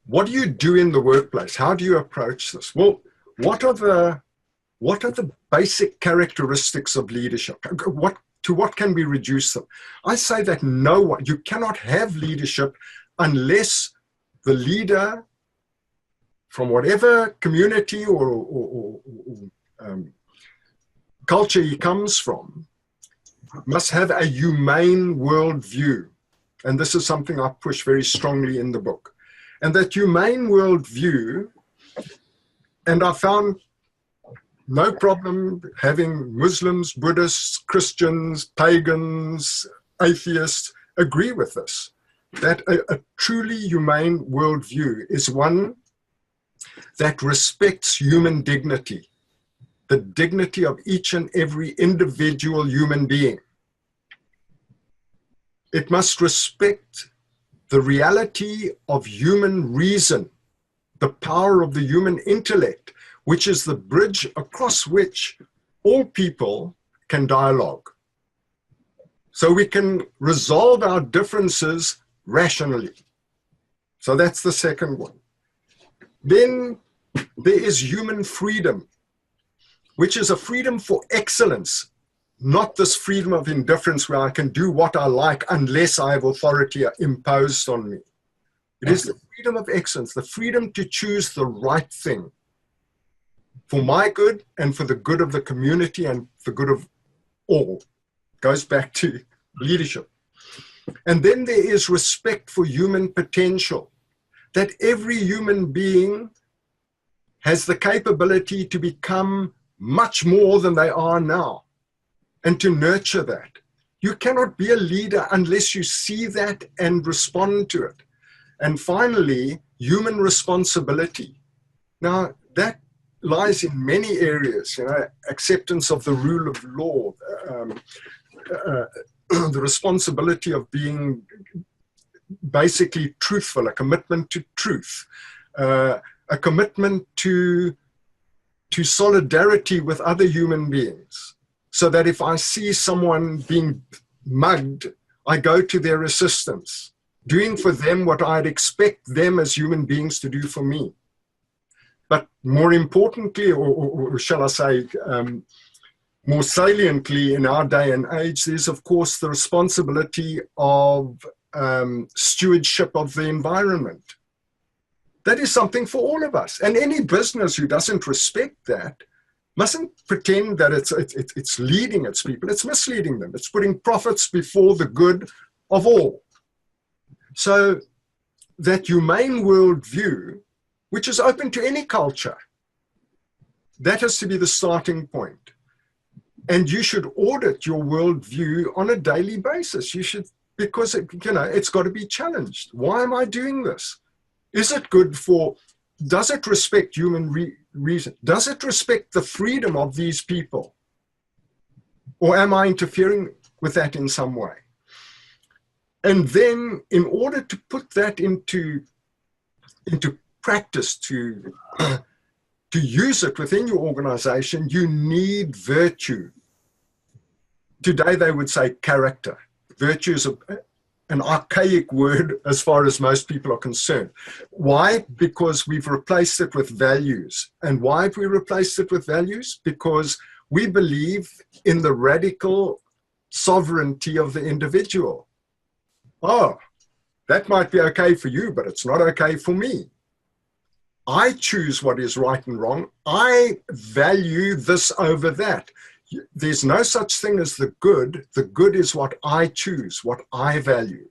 what do you do in the workplace? How do you approach this? Well, what are the basic characteristics of leadership? To what can we reduce them? I say that you cannot have leadership unless the leader, from whatever community or culture he comes from, must have a humane worldview. And this is something I push very strongly in the book. And that humane worldview, and I found no problem having Muslims, Buddhists, Christians, pagans, atheists agree with this, that a truly humane worldview is one that respects human dignity, the dignity of each and every individual human being. It must respect the reality of human reason, the power of the human intellect, which is the bridge across which all people can dialogue. So we can resolve our differences rationally. So that's the second one. Then there is human freedom, which is a freedom for excellence, not this freedom of indifference where I can do what I like unless I have authority imposed on me. It is the freedom of excellence, the freedom to choose the right thing for my good and for the good of the community and for good of all. Goes back to leadership. And then there is respect for human potential, that every human being has the capability to become much more than they are now, and to nurture that. You cannot be a leader unless you see that and respond to it. And finally, human responsibility. Now, that lies in many areas, acceptance of the rule of law, the responsibility of being basically truthful, a commitment to truth, a commitment to solidarity with other human beings, so that if I see someone being mugged, I go to their assistance, doing for them what I'd expect them as human beings to do for me. But more importantly, or shall I say, more saliently in our day and age, there's of course the responsibility of stewardship of the environment. That is something for all of us. And any business who doesn't respect that mustn't pretend that it's leading its people. It's misleading them. It's putting profits before the good of all. So that humane worldview, which is open to any culture, that has to be the starting point. And you should audit your worldview on a daily basis. You should, because it's got to be challenged. Why am I doing this? Is it good for, does it respect human reason? Does it respect the freedom of these people? Or am I interfering with that in some way? And then in order to put that into practice, to use it within your organization, you need virtue. Today they would say character. Virtue is an archaic word as far as most people are concerned. Why? Because we've replaced it with values. And why have we replaced it with values? Because we believe in the radical sovereignty of the individual. Oh, that might be okay for you, but it's not okay for me. I choose what is right and wrong. I value this over that. There's no such thing as the good. The good is what I choose, what I value,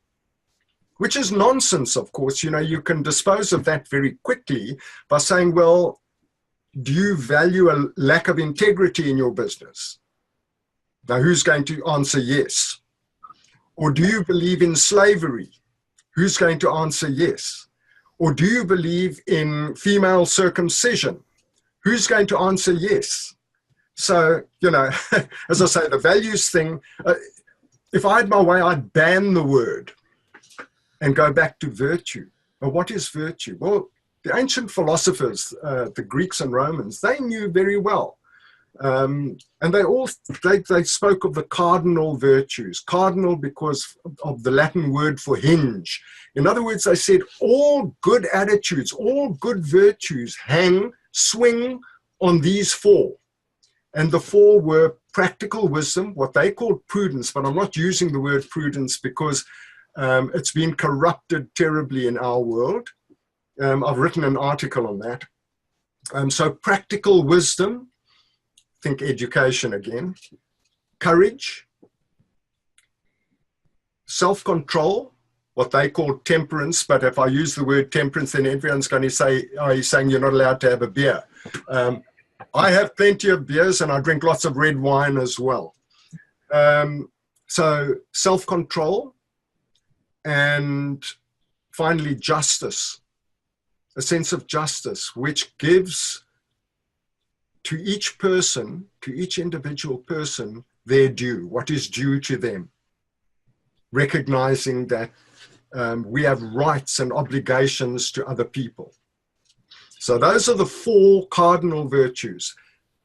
which is nonsense, of course. You can dispose of that very quickly by saying, well, do you value a lack of integrity in your business? Now, who's going to answer yes? Or do you believe in slavery? Who's going to answer yes? Or do you believe in female circumcision? Who's going to answer yes? So, as I say, the values thing, if I had my way, I'd ban the word and go back to virtue. Well, what is virtue? Well, the ancient philosophers, the Greeks and Romans, they knew very well And they spoke of the cardinal virtues. Cardinal because of the Latin word for hinge. In other words, they said all good attitudes, all good virtues swing on these four. And the four were practical wisdom, what they called prudence, but I'm not using the word prudence because it's been corrupted terribly in our world. I've written an article on that. So practical wisdom, think education again, courage, self-control, what they call temperance, but if I use the word temperance, then everyone's going to say, oh, he's saying you're not allowed to have a beer. I have plenty of beers and I drink lots of red wine as well. So self-control, and finally justice, a sense of justice, which gives to each person, to each individual person, their due, what is due to them, recognizing that we have rights and obligations to other people. So those are the four cardinal virtues,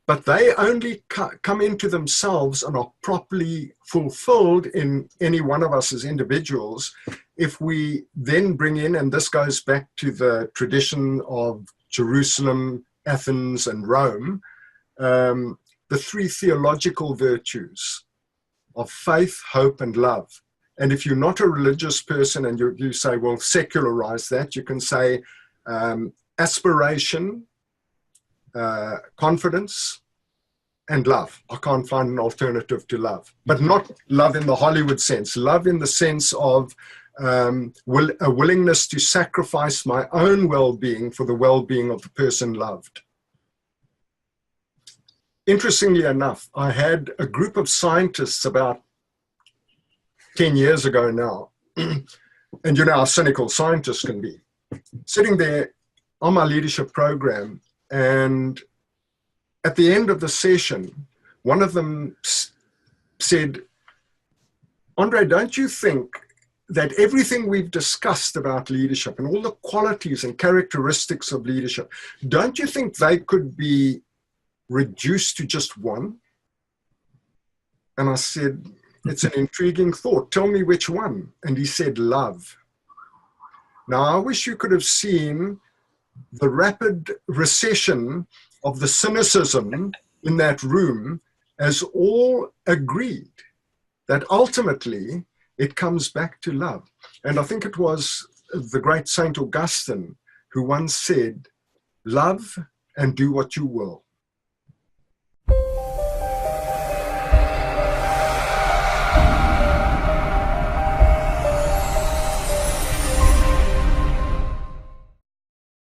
but they only come into themselves and are properly fulfilled in any one of us as individuals if we then bring in, and this goes back to the tradition of Jerusalem, Athens, and Rome, the three theological virtues of faith, hope, and love. And if you're not a religious person and you say, well, secularize that, you can say aspiration, confidence, and love. I can't find an alternative to love, but not love in the Hollywood sense, love in the sense of a willingness to sacrifice my own well-being for the well-being of the person loved. Interestingly enough, I had a group of scientists about 10 years ago now, and you know how cynical scientists can be, sitting there on my leadership program, and at the end of the session, one of them said, Andre, don't you think that everything we've discussed about leadership and all the qualities and characteristics of leadership, don't you think they could be reduced to just one? And I said, it's an intriguing thought. Tell me which one. And he said, love. Now, I wish you could have seen the rapid recession of the cynicism in that room as all agreed that ultimately it comes back to love. And I think it was the great Saint Augustine who once said, love and do what you will.